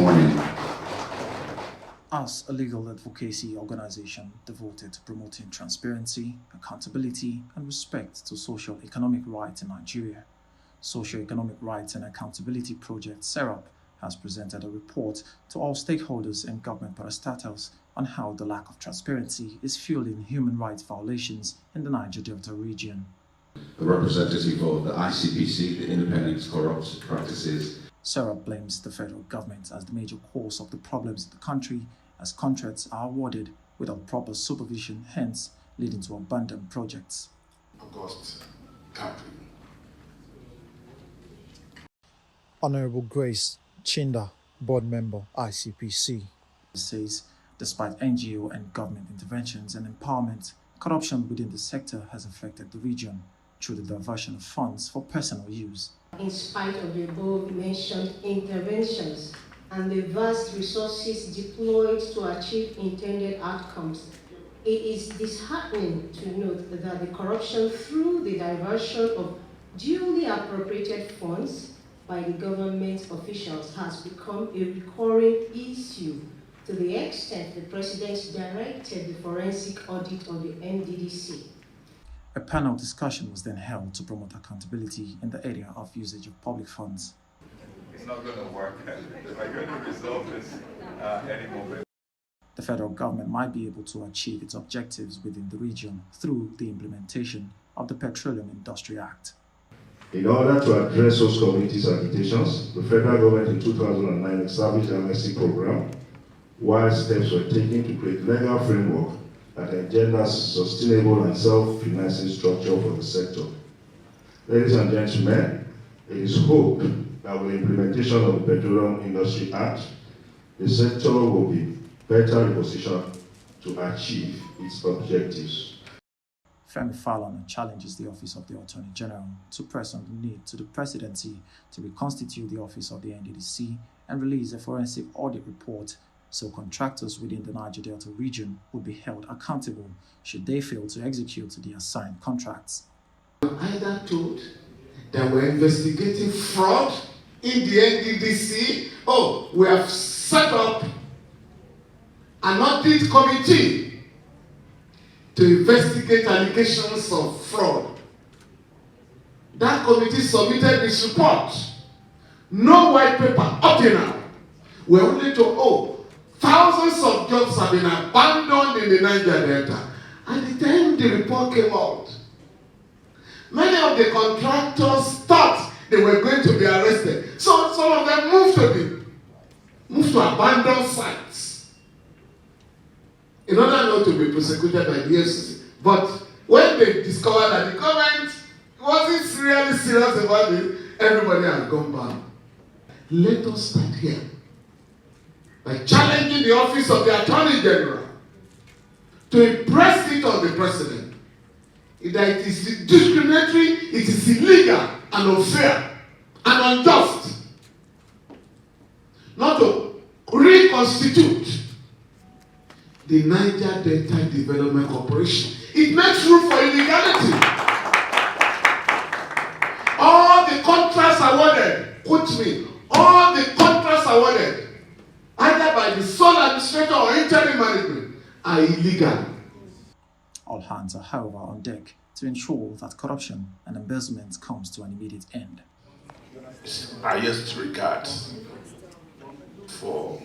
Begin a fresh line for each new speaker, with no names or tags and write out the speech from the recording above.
morning.
As a legal advocacy organization devoted to promoting transparency, accountability, and respect to socio-economic rights in Nigeria, Socio-Economic Rights and Accountability Project (SERAP) has presented a report to all stakeholders and government parastatals on how the lack of transparency is fueling human rights violations in the Niger Delta region.
The representative of the ICPC, the Independent Corrupt Practices.
SERAP blames the federal government as the major cause of the problems in the country, as contracts are awarded without proper supervision, hence leading to abandoned projects.
August Capri.
Honorable Grace Chinda, board member, ICPC,
says despite NGO and government interventions and empowerment, corruption within the sector has affected the region through the diversion of funds for personal use.
In spite of the above-mentioned interventions and the vast resources deployed to achieve intended outcomes, it is disheartening to note that the corruption through the diversion of duly appropriated funds by the government officials has become a recurring issue to the extent the President directed the forensic audit of the Nddc.
A panel discussion was then held to promote accountability in the area of usage of public funds.
It's not going to work. We're going to resolve this any moment.
The federal government might be able to achieve its objectives within the region through the implementation of the Petroleum Industry Act.
In order to address those communities' agitations, the federal government in 2009 established an amnesty program, while steps were taken to create legal framework that engenders sustainable and self-financing structure for the sector. Ladies and gentlemen, it is hoped that with the implementation of the Petroleum Industry Act, the sector will be better positioned to achieve its objectives.
Falana challenges the Office of the Attorney General to press on the need to the Presidency to reconstitute the Office of the Nddc and release a forensic audit report so contractors within the Niger Delta region would be held accountable should they fail to execute the assigned contracts.
Either told that we're investigating fraud in the Nddc. Oh, we have set up an audit committee to investigate allegations of fraud. That committee submitted its report. No white paper up till now. We're only told, thousands of jobs have been abandoned in the Niger Delta. At the time the report came out, many of the contractors thought they were going to be arrested. So some of them moved to abandoned sites in order not to be prosecuted by the FCC. But when they discovered that the government wasn't really serious about it, everybody has gone back. Let us start here by challenging the Office of the Attorney General to impress it on the President that it is discriminatory, it is illegal and unfair and unjust not to reconstitute the Niger Delta Development Corporation. It makes room for illegality. All the contracts awarded, all the contracts awarded, either by the sole administrator or interim management, are illegal.
All hands are, however, on deck to ensure that corruption and embezzlement comes to an immediate end.
Highest regard for